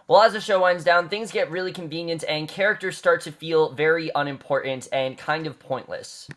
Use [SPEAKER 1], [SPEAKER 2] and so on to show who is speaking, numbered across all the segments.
[SPEAKER 1] Well, as the show winds down, things get really convenient and characters start to feel very unimportant and kind of pointless.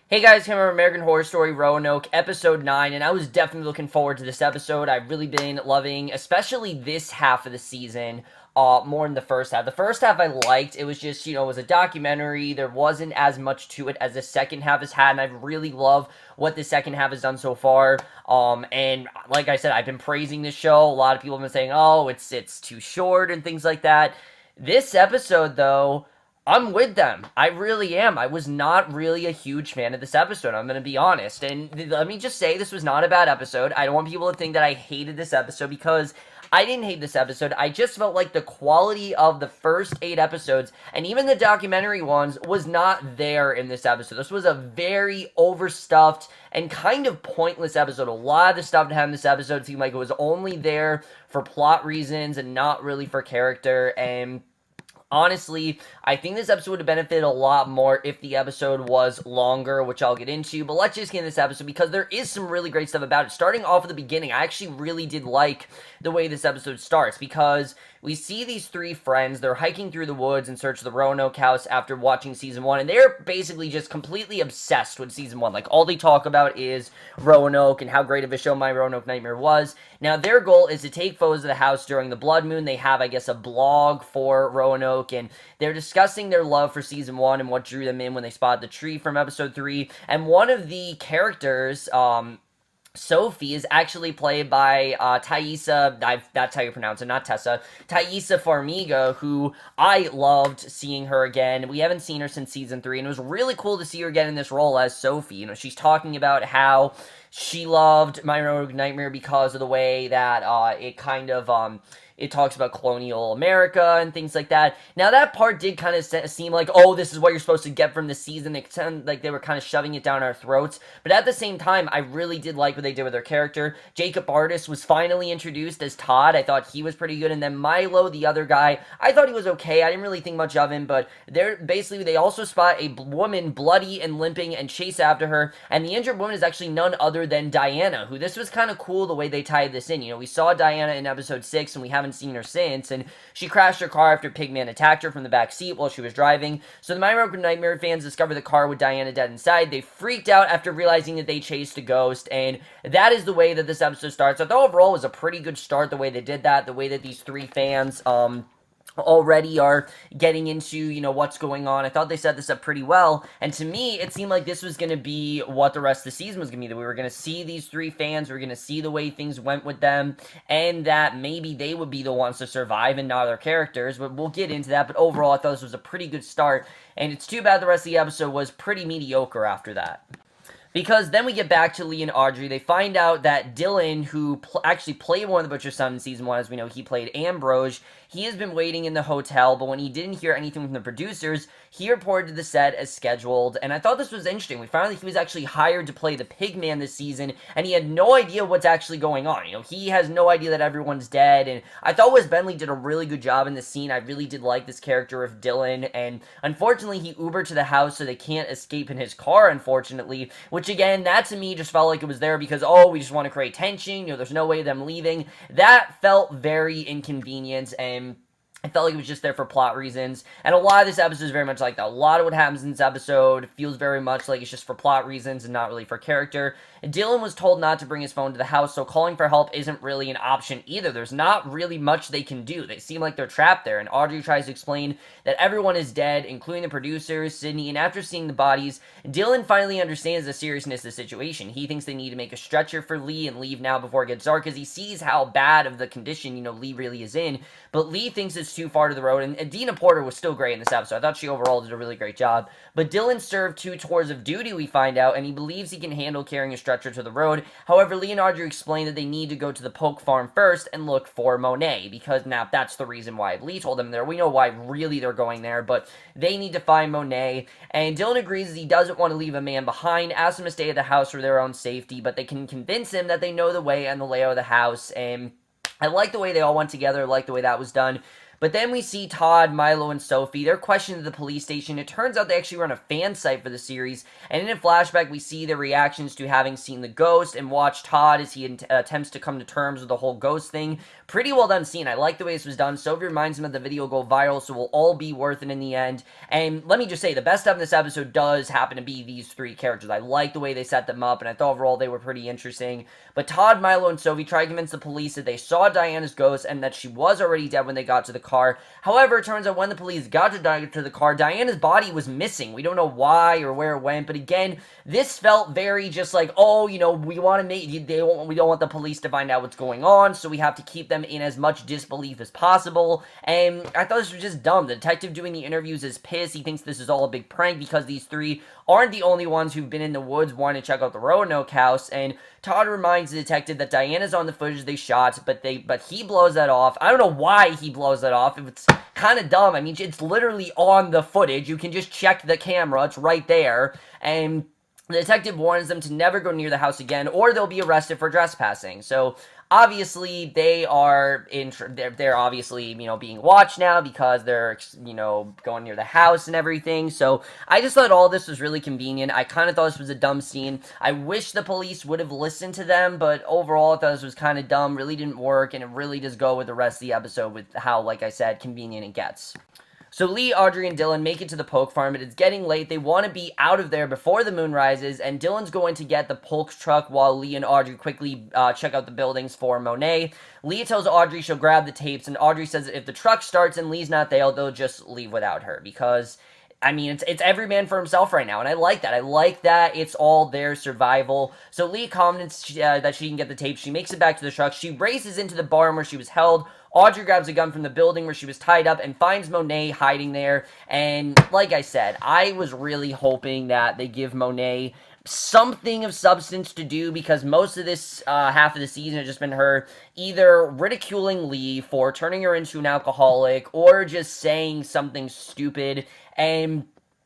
[SPEAKER 1] Hey guys, here from American Horror Story Roanoke, episode 9, and I was definitely looking forward to this episode. I've really been loving, especially this half of the season, more than the first half. The first half I liked. It was just, it was a documentary. There wasn't as much to it as the second half has had, and I really love what the second half has done so far. And like I said, I've been praising this show. A lot of people have been saying, oh, it's too short and things like that. This episode, though, I'm with them. I really am. I was not really a huge fan of this episode. I'm going to be honest. And let me just say, this was not a bad episode. I don't want people to think that I hated this episode because I didn't hate this episode. I just felt like the quality of the first 8 episodes, and even the documentary ones, was not there in this episode. This was a very overstuffed and kind of pointless episode. A lot of the stuff that happened in this episode seemed like it was only there for plot reasons and not really for character. And honestly, I think this episode would have benefited a lot more if the episode was longer, which I'll get into, but let's just get into this episode because there is some really great stuff about it. Starting off at the beginning, I actually really did like the way this episode starts because we see these 3 friends. They're hiking through the woods in search of the Roanoke house after watching season 1, and they're basically just completely obsessed with season 1. Like, all they talk about is Roanoke and how great of a show My Roanoke Nightmare was. Now, their goal is to take photos of the house during the blood moon. They have, I guess, a blog for Roanoke, and they're discussing their love for season 1 and what drew them in when they spotted the tree from episode 3. And one of the characters, Sophie, is actually played by Thaisa, that's how you pronounce it, not Tessa, Thaisa Farmiga, who I loved seeing her again. We haven't seen her since season 3, and it was really cool to see her again in this role as Sophie. She's talking about how she loved My Roanoke Nightmare because of the way that it kind of, it talks about colonial America and things like that. Now, that part did kind of seem like, oh, this is what you're supposed to get from the season. It sounded like they were kind of shoving it down our throats. But at the same time, I really did like what they did with their character. Jacob Artis was finally introduced as Todd. I thought he was pretty good. And then Milo, the other guy, I thought he was okay. I didn't really think much of him. But they also spot a woman bloody and limping and chase after her. And the injured woman is actually none other than Diana, who this was kind of cool the way they tied this in. We saw Diana in episode 6, and we haven't seen her since, and she crashed her car after Pigman attacked her from the back seat while she was driving. So the My Roanoke Nightmare fans discover the car with Diana dead inside. They freaked out after realizing that they chased a ghost, and that is the way that this episode starts. I thought overall it was a pretty good start, the way they did that, the way that these 3 fans, already are getting into, what's going on. I thought they set this up pretty well, and to me, it seemed like this was going to be what the rest of the season was going to be, that we were going to see these 3 fans, we were going to see the way things went with them, and that maybe they would be the ones to survive and not their characters, but we'll get into that. But overall, I thought this was a pretty good start, and it's too bad the rest of the episode was pretty mediocre after that. Because then we get back to Lee and Audrey. They find out that Dylan, who actually played one of the Butcher's Sons in season 1, as we know, he played Ambrose. He has been waiting in the hotel, but when he didn't hear anything from the producers, he reported to the set as scheduled. And I thought this was interesting. We found that he was actually hired to play the Pigman this season, and he had no idea what's actually going on. He has no idea that everyone's dead. And I thought Wes Bentley did a really good job in this scene. I really did like this character of Dylan. And unfortunately, he Ubered to the house, so they can't escape in his car, unfortunately. Which, again, that to me just felt like it was there because, oh, we just want to create tension. There's no way of them leaving. That felt very inconvenient, and I felt like it was just there for plot reasons, and a lot of this episode is very much like that. A lot of what happens in this episode feels very much like it's just for plot reasons and not really for character. Dylan was told not to bring his phone to the house, so calling for help isn't really an option either. There's not really much they can do. They seem like they're trapped there, and Audrey tries to explain that everyone is dead, including the producers, Sydney, and after seeing the bodies, Dylan finally understands the seriousness of the situation. He thinks they need to make a stretcher for Lee and leave now before it gets dark, because he sees how bad of the condition, Lee really is in, but Lee thinks it's too far to the road, and Dina Porter was still great in this episode. I thought she overall did a really great job, but Dylan served 2 tours of duty, we find out, and he believes he can handle carrying a stretcher to the road. However, Lee and Audrey explain that they need to go to the Polk farm first and look for Monet, because now that's the reason why Lee told them there. We know why really they're going there, but they need to find Monet, and Dylan agrees that he doesn't want to leave a man behind, asks him to stay at the house for their own safety, but they can convince him that they know the way and the layout of the house, and I like the way they all went together, I like the way that was done. But then we see Todd, Milo, and Sophie. They're questioned at the police station. It turns out they actually run a fan site for the series. And in a flashback, we see their reactions to having seen the ghost and watch Todd as he attempts to come to terms with the whole ghost thing. Pretty well done scene. I like the way this was done. Sophie reminds him that the video go viral, so we'll all be worth it in the end. And let me just say, the best stuff in this episode does happen to be these three characters. I like the way they set them up, and I thought overall they were pretty interesting. But Todd, Milo, and Sophie try to convince the police that they saw Diana's ghost and that she was already dead when they got to the car. However, it turns out when the police got to the car, Diana's body was missing. We don't know why or where it went, but again, this felt very just like, oh, you know, we want to make, we don't want the police to find out what's going on, so we have to keep them in as much disbelief as possible. And I thought this was just dumb. The detective doing the interviews is pissed. He thinks this is all a big prank because these three aren't the only ones who've been in the woods wanting to check out the Roanoke house. And Todd reminds the detective that Diana's on the footage they shot, but he blows that off. I don't know why he blows that off. It's kind of dumb. I mean, it's literally on the footage. You can just check the camera. It's right there. And the detective warns them to never go near the house again, or they'll be arrested for trespassing. So obviously, they're obviously, you know, being watched now because they're, you know, going near the house and everything. So I just thought all this was really convenient. I kind of thought this was a dumb scene. I wish the police would have listened to them, but overall, I thought this was kind of dumb. Really didn't work, and it really does go with the rest of the episode with how, like I said, convenient it gets. So Lee, Audrey, and Dylan make it to the Polk farm, but it's getting late. They want to be out of there before the moon rises, and Dylan's going to get the Polk truck while Lee and Audrey quickly check out the buildings for Monet. Lee tells Audrey she'll grab the tapes, and Audrey says that if the truck starts and Lee's not there, they'll just leave without her, because I mean, it's every man for himself right now, and I like that. I like that it's all their survival. So Lee comments that she can get the tape. She makes it back to the truck. She races into the barn where she was held. Audrey grabs a gun from the building where she was tied up and finds Monet hiding there. And like I said, I was really hoping that they give Monet something of substance to do, because most of this half of the season has just been her either ridiculing Lee for turning her into an alcoholic or just saying something stupid. And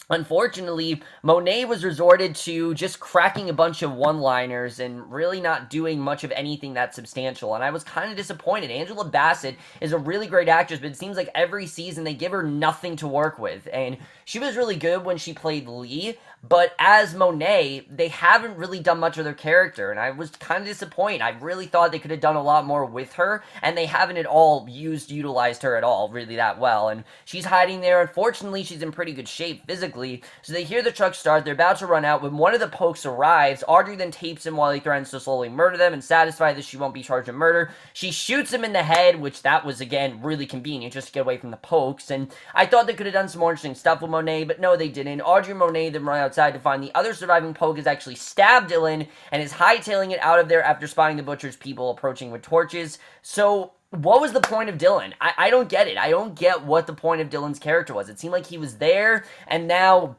[SPEAKER 1] unfortunately, Monet was resorted to just cracking a bunch of one-liners and really not doing much of anything that substantial, and I was kind of disappointed. Angela Bassett is a really great actress, but it seems like every season they give her nothing to work with, and she was really good when she played Lee, but as Monet, they haven't really done much of their character, and I was kind of disappointed. I really thought they could have done a lot more with her, and they haven't at all utilized her at all really that well, and she's hiding there. Unfortunately, she's in pretty good shape physically, so they hear the truck start. They're about to run out when one of the Pokes arrives. Audrey then tapes him while he threatens to slowly murder them, and satisfied that she won't be charged with murder, she shoots him in the head, which that was, again, really convenient just to get away from the Pokes, and I thought they could have done some more interesting stuff with Monet, but no, they didn't. Audrey and Monet then run outside to find the other surviving Poke has actually stabbed Dylan and is hightailing it out of there after spotting the Butcher's people approaching with torches. So what was the point of Dylan? I don't get it. I don't get what the point of Dylan's character was. It seemed like he was there, and now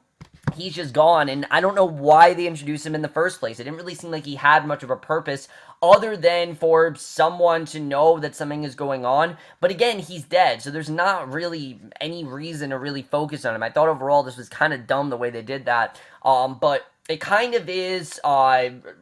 [SPEAKER 1] he's just gone, and I don't know why they introduced him in the first place. It didn't really seem like he had much of a purpose other than for someone to know that something is going on. But again, he's dead, so there's not really any reason to really focus on him. I thought overall this was kind of dumb the way they did that, but it kind of is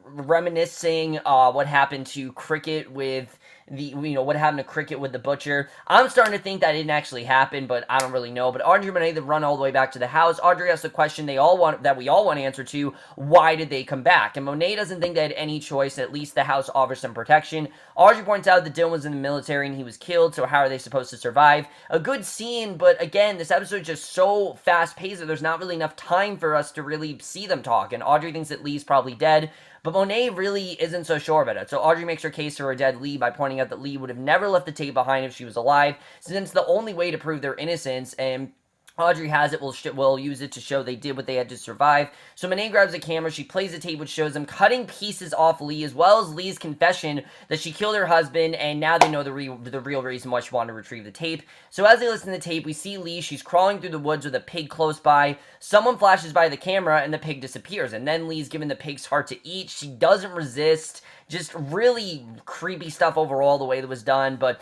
[SPEAKER 1] reminiscing what happened to Cricket with what happened to Cricket with the Butcher. I'm starting to think that didn't actually happen, but I don't really know. But Audrey and Monet, they run all the way back to the house. Audrey asks the question we all want to answer to: why did they come back? And Monet doesn't think they had any choice. At least the house offers some protection. Audrey points out that Dylan was in the military and he was killed, so how are they supposed to survive? A good scene, but again, this episode is just so fast-paced that there's not really enough time for us to really see them talk. And Audrey thinks that Lee's probably dead, but Monet really isn't so sure about it. So Audrey makes her case for her dead Lee by pointing out that Lee would have never left the tape behind if she was alive, since it's the only way to prove their innocence, and Audrey has it, will use it to show they did what they had to survive. So Monet grabs a camera, she plays the tape which shows them cutting pieces off Lee, as well as Lee's confession that she killed her husband, and now they know the real reason why she wanted to retrieve the tape. So as they listen to the tape, we see Lee, she's crawling through the woods with a pig close by. Someone flashes by the camera and the pig disappears, and then Lee's given the pig's heart to eat. She doesn't resist. Just really creepy stuff overall, the way that was done, but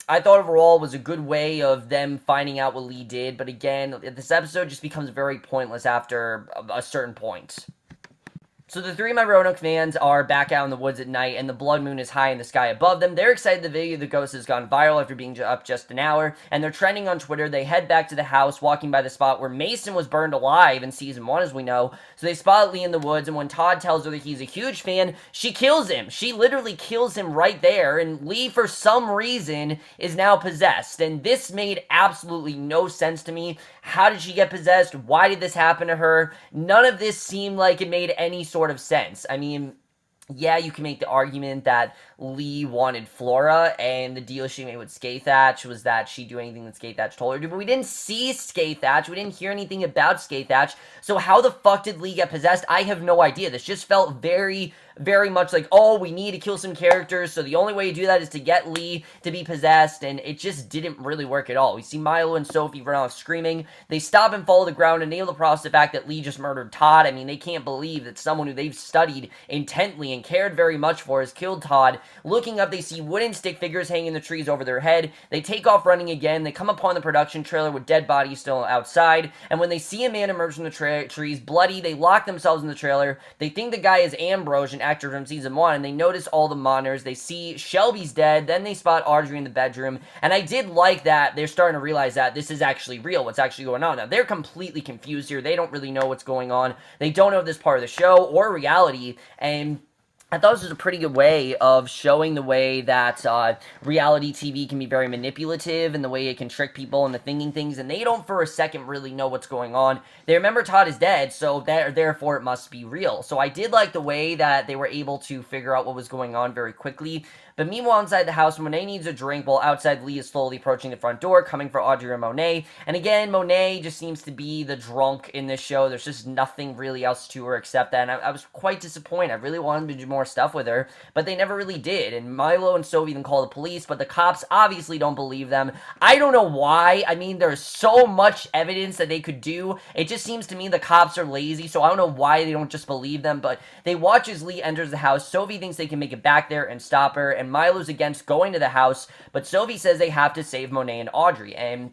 [SPEAKER 1] I thought overall was a good way of them finding out what Lee did, but again, this episode just becomes very pointless after a certain point. So the three of my Roanoke fans are back out in the woods at night, and the blood moon is high in the sky above them. They're excited the video of the ghost has gone viral after being up just an hour, and they're trending on Twitter. They head back to the house, walking by the spot where Mason was burned alive in season 1, as we know. So they spot Lee in the woods, and when Todd tells her that he's a huge fan, she kills him. She literally kills him right there, and Lee, for some reason, is now possessed. And this made absolutely no sense to me. How did she get possessed? Why did this happen to her? None of this seemed like it made any sort of sense. I mean, yeah, you can make the argument that Lee wanted Flora, and the deal she made with Skathatch was that she'd do anything that Skathatch told her to do, but we didn't see Skathatch, we didn't hear anything about Skathatch, so how the fuck did Lee get possessed? I have no idea. This just felt very much like, oh, we need to kill some characters, so the only way to do that is to get Lee to be possessed, and it just didn't really work at all. We see Milo and Sophie run off screaming. They stop and fall to the ground, unable to process the fact that Lee just murdered Todd. I mean, they can't believe that someone who they've studied intently and cared very much for has killed Todd. Looking up, they see wooden stick figures hanging in the trees over their head. They take off running again. They come upon the production trailer with dead bodies still outside, and when they see a man emerge from the trees, bloody, they lock themselves in the trailer. They think the guy is Ambrose, an actor from season 1, and they notice all the monitors. They see Shelby's dead, then they spot Audrey in the bedroom, and I did like that they're starting to realize that this is actually real, what's actually going on. Now, they're completely confused here. They don't really know what's going on. They don't know this part of the show or reality, and I thought this was a pretty good way of showing the way that reality TV can be very manipulative and the way it can trick people into thinking things, and they don't for a second really know what's going on. They remember Todd is dead, so therefore it must be real. So I did like the way that they were able to figure out what was going on very quickly. But meanwhile, inside the house, Monet needs a drink, while outside Lee is slowly approaching the front door, coming for Audrey and Monet. And again, Monet just seems to be the drunk in this show. There's just nothing really else to her except that, and I was quite disappointed. I really wanted to do more stuff with her, but they never really did. And Milo and Sophie then call the police, but the cops obviously don't believe them. I don't know why. I mean, there's so much evidence that they could do. It just seems to me the cops are lazy, so I don't know why they don't just believe them, but they watch as Lee enters the house. Sophie thinks they can make it back there and stop her, and Milo's against going to the house, but Sophie says they have to save Monet and Audrey. And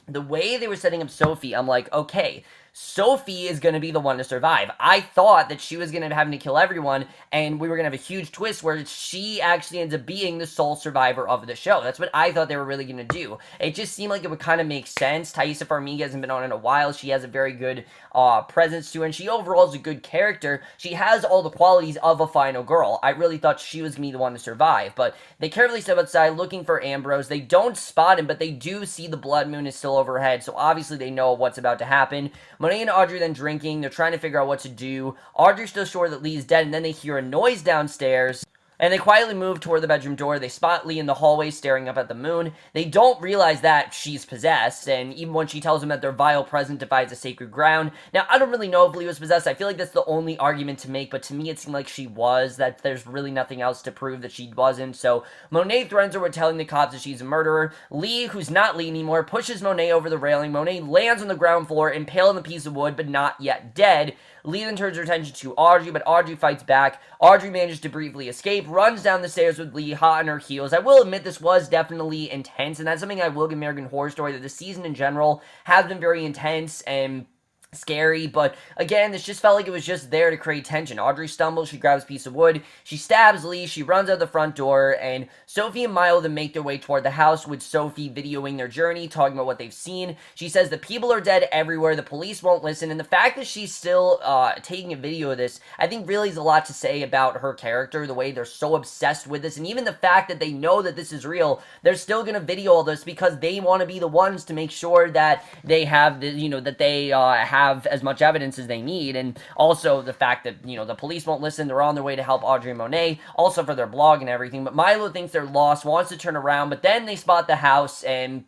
[SPEAKER 1] the way they were setting up Sophie, I'm like, okay, Sophie is going to be the one to survive. I thought that she was going to be having to kill everyone, and we were going to have a huge twist where she actually ends up being the sole survivor of the show. That's what I thought they were really going to do. It just seemed like it would kind of make sense. Taissa Farmiga hasn't been on in a while. She has a very good presence to her, and she overall is a good character. She has all the qualities of a final girl. I really thought she was going to be the one to survive, but they carefully step outside looking for Ambrose. They don't spot him, but they do see the blood moon is still overhead, so obviously they know what's about to happen. Monet and Audrey then drinking. They're trying to figure out what to do. Audrey's still sure that Lee's dead, and then they hear a noise downstairs. And they quietly move toward the bedroom door. They spot Lee in the hallway staring up at the moon. They don't realize that she's possessed, and even when she tells them that their vile presence divides the sacred ground. Now, I don't really know if Lee was possessed. I feel like that's the only argument to make, but to me it seemed like she was, that there's really nothing else to prove that she wasn't. So Monet threatens her with telling the cops that she's a murderer. Lee, who's not Lee anymore, pushes Monet over the railing. Monet lands on the ground floor, impaled on the piece of wood, but not yet dead. Lee then turns her attention to Audrey, but Audrey fights back. Audrey manages to briefly escape, runs down the stairs with Lee hot on her heels. I will admit this was definitely intense, and that's something I will give American Horror Story, that the season in general has been very intense and scary, but again, this just felt like it was just there to create tension. Audrey stumbles, she grabs a piece of wood, she stabs Lee, she runs out the front door, and Sophie and Milo then make their way toward the house, with Sophie videoing their journey, talking about what they've seen. She says the people are dead everywhere, the police won't listen, and the fact that she's still taking a video of this, I think really is a lot to say about her character, the way they're so obsessed with this, and even the fact that they know that this is real, they're still gonna video all this because they want to be the ones to make sure that they have, that they have as much evidence as they need, and also the fact that, the police won't listen, they're on their way to help Audrey and Monet, also for their blog and everything, but Milo thinks they're lost, wants to turn around, but then they spot the house, and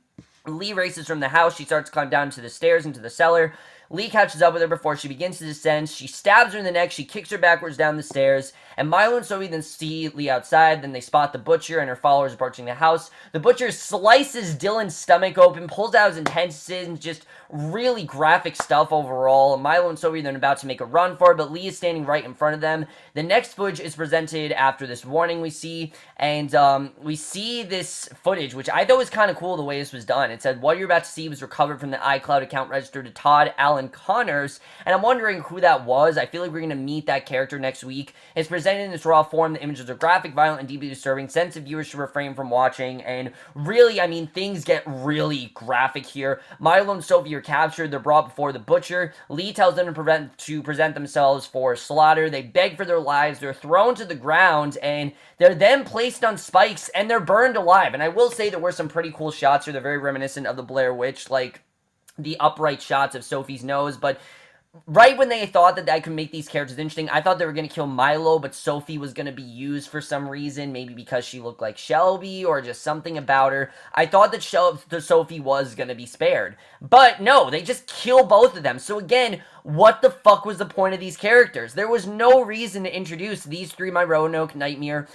[SPEAKER 1] Lee races from the house. She starts to climb down to the stairs into the cellar. Lee catches up with her before she begins to descend. She stabs her in the neck. She kicks her backwards down the stairs. And Milo and Sophie then see Lee outside. Then they spot the butcher and her followers approaching the house. The butcher slices Dylan's stomach open, pulls out his intestines, just really graphic stuff overall. Milo and Sophie are then about to make a run for it, but Lee is standing right in front of them. The next footage is presented after this warning we see, and we see this footage, which I thought was kind of cool the way this was done. It said, what you're about to see was recovered from the iCloud account registered to Todd, Alex, Alan Connors, and I'm wondering who that was. I feel like we're going to meet that character next week. It's presented in this raw form. The images are graphic, violent, and deeply disturbing. Sensitive viewers should refrain from watching, and really, I mean, things get really graphic here. Milo and Sophie are captured. They're brought before the butcher. Lee tells them to present themselves for slaughter. They beg for their lives. They're thrown to the ground, and they're then placed on spikes, and they're burned alive. And I will say there were some pretty cool shots here. They're very reminiscent of the Blair Witch, like the upright shots of Sophie's nose, but right when they thought that I could make these characters interesting, I thought they were going to kill Milo, but Sophie was going to be used for some reason, maybe because she looked like Shelby or just something about her. I thought that Sophie was going to be spared. But no, they just kill both of them. So again, what the fuck was the point of these characters? There was no reason to introduce these three My Roanoke Nightmare,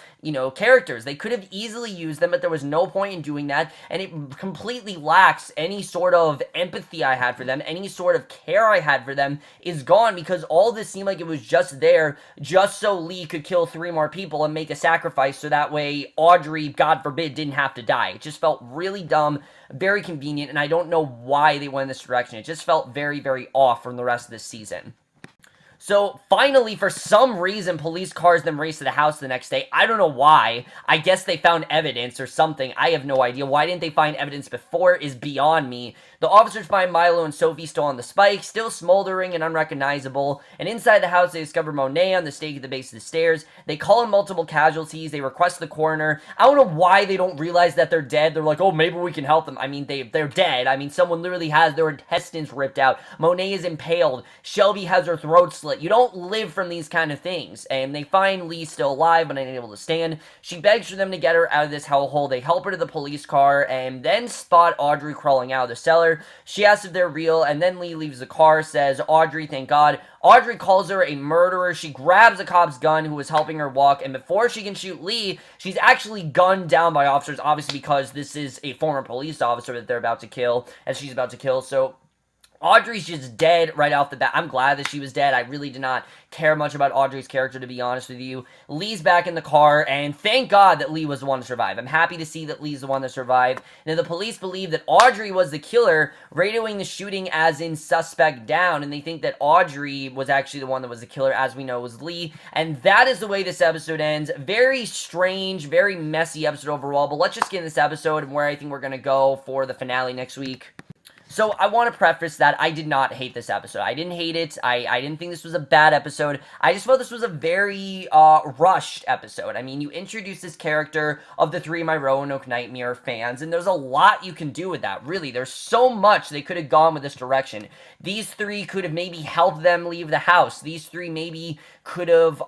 [SPEAKER 1] characters. They could have easily used them, but there was no point in doing that, and it completely lacks any sort of empathy I had for them, any sort of care I had for them is gone, because all this seemed like it was just there just so Lee could kill three more people and make a sacrifice so that way Audrey, God forbid, didn't have to die. It just felt really dumb, very convenient, and I don't know why they went in this direction. It just felt very, very off from the rest of this season. So, finally, for some reason, police cars then race to the house the next day. I don't know why. I guess they found evidence or something. I have no idea. Why didn't they find evidence before is beyond me. The officers find Milo and Sophie still on the spike, still smoldering and unrecognizable. And inside the house, they discover Monet on the stake at the base of the stairs. They call in multiple casualties. They request the coroner. I don't know why they don't realize that they're dead. They're like, oh, maybe we can help them. I mean, they're dead. I mean, someone literally has their intestines ripped out. Monet is impaled. Shelby has her throat slit. You don't live from these kind of things. And they find Lee still alive but unable to stand. She begs for them to get her out of this hellhole. They help her to the police car and then spot Audrey crawling out of the cellar. She asks if they're real, and then Lee leaves the car, says, Audrey, thank God. Audrey calls her a murderer. She grabs a cop's gun who was helping her walk, and before she can shoot Lee, she's actually gunned down by officers, obviously because this is a former police officer that they're about to kill, as she's about to kill, so Audrey's just dead right off the bat. I'm glad that she was dead. I really did not care much about Audrey's character, to be honest with you. Lee's back in the car, and thank God that Lee was the one to survive. I'm happy to see that Lee's the one to survive. Now, the police believe that Audrey was the killer, radioing the shooting as in suspect down, and they think that Audrey was actually the one that was the killer, as we know was Lee, and that is the way this episode ends. Very strange, very messy episode overall, but let's just get in this episode and where I think we're going to go for the finale next week. So, I want to preface that I did not hate this episode. I didn't hate it. I didn't think this was a bad episode. I just felt this was a very rushed episode. I mean, you introduce this character of the three My Roanoke Nightmare fans, and there's a lot you can do with that, really. There's so much they could have gone with this direction. These three could have maybe helped them leave the house. These three maybe could have,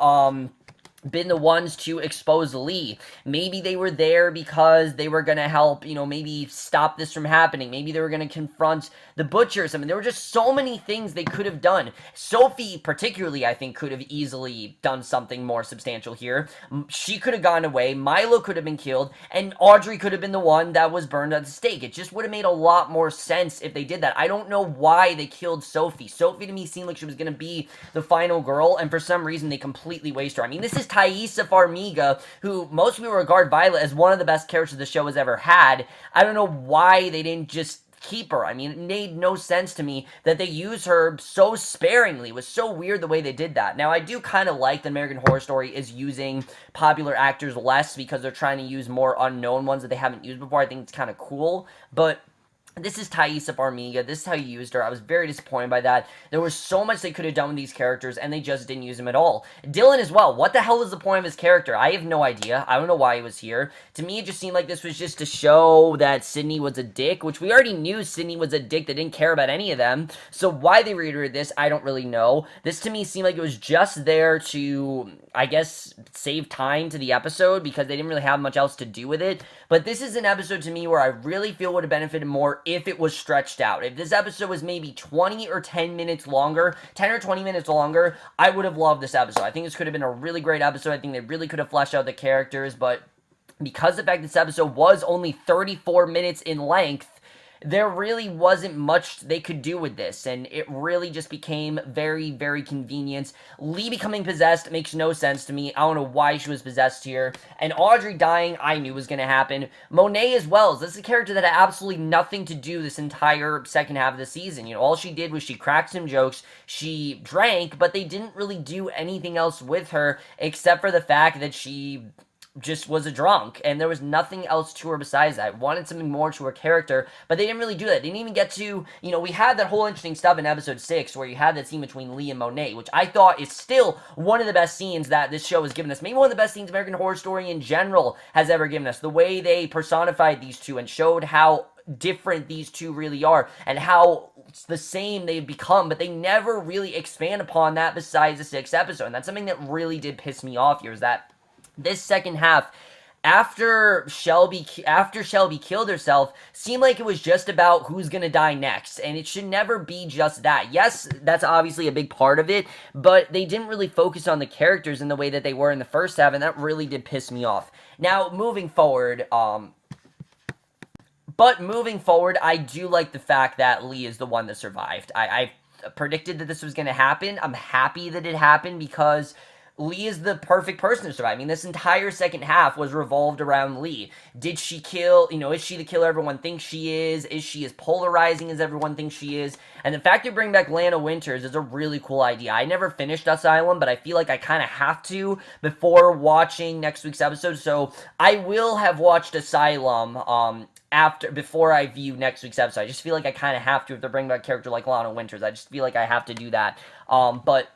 [SPEAKER 1] been the ones to expose Lee. Maybe they were there because they were going to help, maybe stop this from happening. Maybe they were going to confront the butchers. I mean, there were just so many things they could have done. Sophie, particularly, I think, could have easily done something more substantial here. She could have gone away. Milo could have been killed. And Audrey could have been the one that was burned at the stake. It just would have made a lot more sense if they did that. I don't know why they killed Sophie. Sophie, to me, seemed like she was going to be the final girl. And for some reason, they completely waste her. I mean, this is Thaisa Farmiga, who most people regard Violet as one of the best characters the show has ever had. I don't know why they didn't just keep her. I mean, it made no sense to me that they use her so sparingly. It was so weird the way they did that. Now, I do kind of like that American Horror Story is using popular actors less because they're trying to use more unknown ones that they haven't used before. I think it's kind of cool, but this is Thaisa Farmiga. This is how you used her. I was very disappointed by that. There was so much they could have done with these characters, and they just didn't use them at all. Dylan as well. What the hell was the point of his character? I have no idea. I don't know why he was here. To me, it just seemed like this was just to show that Sydney was a dick, which we already knew Sydney was a dick that didn't care about any of them. So why they reiterated this, I don't really know. This to me seemed like it was just there to, I guess, save time to the episode because they didn't really have much else to do with it. But this is an episode to me where I really feel would have benefited more if it was stretched out. If this episode was maybe 20 or 10 minutes longer, 10 or 20 minutes longer, I would have loved this episode. I think this could have been a really great episode. I think they really could have fleshed out the characters, but because the fact this episode was only 34 minutes in length, there really wasn't much they could do with this, and it really just became very, very convenient. Lee becoming possessed makes no sense to me. I don't know why she was possessed here. And Audrey dying, I knew was going to happen. Monet as well. This is a character that had absolutely nothing to do this entire second half of the season. You know, all she did was she cracked some jokes, she drank, but they didn't really do anything else with her except for the fact that she just was a drunk, and there was nothing else to her besides that. I wanted something more to her character, but they didn't really do that. They didn't even get to, you know, we had that whole interesting stuff in episode 6 where you had that scene between Lee and Monet, which I thought is still one of the best scenes that this show has given us. Maybe one of the best scenes American Horror Story in general has ever given us. The way they personified these two and showed how different these two really are and how the same they've become, but they never really expand upon that besides the 6th episode. And that's something that really did piss me off here, is that this second half, after Shelby killed herself, seemed like it was just about who's gonna die next, and it should never be just that. Yes, that's obviously a big part of it, but they didn't really focus on the characters in the way that they were in the first half, and that really did piss me off. Now, moving forward, I do like the fact that Lee is the one that survived. I predicted that this was gonna happen. I'm happy that it happened because Lee is the perfect person to survive. I mean, this entire second half was revolved around Lee. Did she kill, you know, is she the killer everyone thinks she is? Is she as polarizing as everyone thinks she is? And the fact they bring back Lana Winters is a really cool idea. I never finished Asylum, but I feel like I kind of have to before watching next week's episode. So I will have watched Asylum, before I view next week's episode. I just feel like I kind of have to if they're bringing back a character like Lana Winters. I just feel like I have to do that. But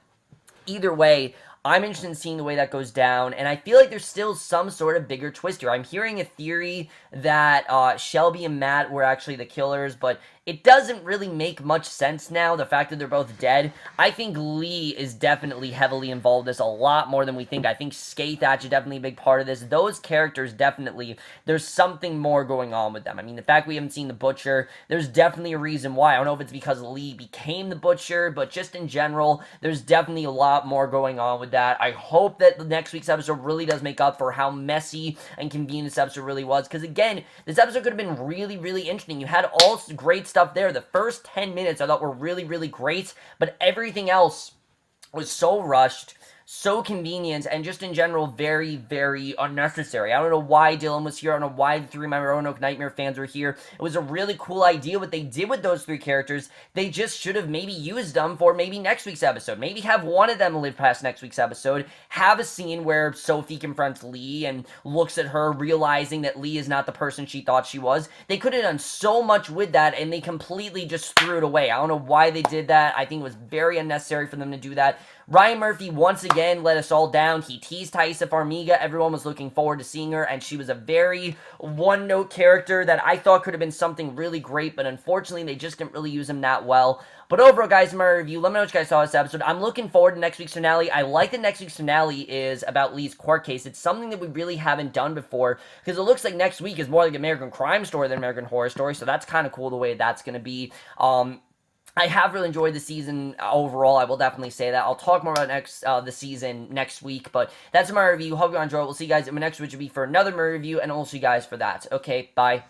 [SPEAKER 1] either way, I'm interested in seeing the way that goes down, and I feel like there's still some sort of bigger twist here. I'm hearing a theory that Shelby and Matt were actually the killers, but it doesn't really make much sense now, the fact that they're both dead. I think Lee is definitely heavily involved in this, a lot more than we think. I think Skate Thatch is definitely a big part of this. Those characters, definitely, there's something more going on with them. I mean, the fact we haven't seen the Butcher, there's definitely a reason why. I don't know if it's because Lee became the Butcher, but just in general, there's definitely a lot more going on with that. I hope that the next week's episode really does make up for how messy and convenient this episode really was, because again, this episode could have been really, really interesting. You had all great stuff there. The first 10 minutes I thought were really, really great, but everything else was so rushed, so convenient, and just in general very, very unnecessary. I don't know why Dylan was here. I don't know why the 3 of my Roanoke Nightmare fans were here. It was a really cool idea what they did with those 3 characters. They just should have maybe used them for maybe next week's episode. Maybe have one of them live past next week's episode. Have a scene where Sophie confronts Lee and looks at her, realizing that Lee is not the person she thought she was. They could have done so much with that, and they completely just threw it away. I don't know why they did that. I think it was very unnecessary for them to do that. Ryan Murphy once again let us all down. He teased Taissa Farmiga. Everyone was looking forward to seeing her, and she was a very one-note character that I thought could have been something really great, but unfortunately they just didn't really use him that well. But overall, guys, in my review, let me know what you guys saw this episode. I'm looking forward to next week's finale. I like that next week's finale is about Lee's court case. It's something that we really haven't done before, because it looks like next week is more like American Crime Story than American Horror Story, so that's kind of cool the way that's going to be. I have really enjoyed the season overall. I will definitely say that. I'll talk more about the season next week, but that's my review. Hope you enjoy it. We'll see you guys in my next, which will be for another review, and I'll see you guys for that. Okay, bye.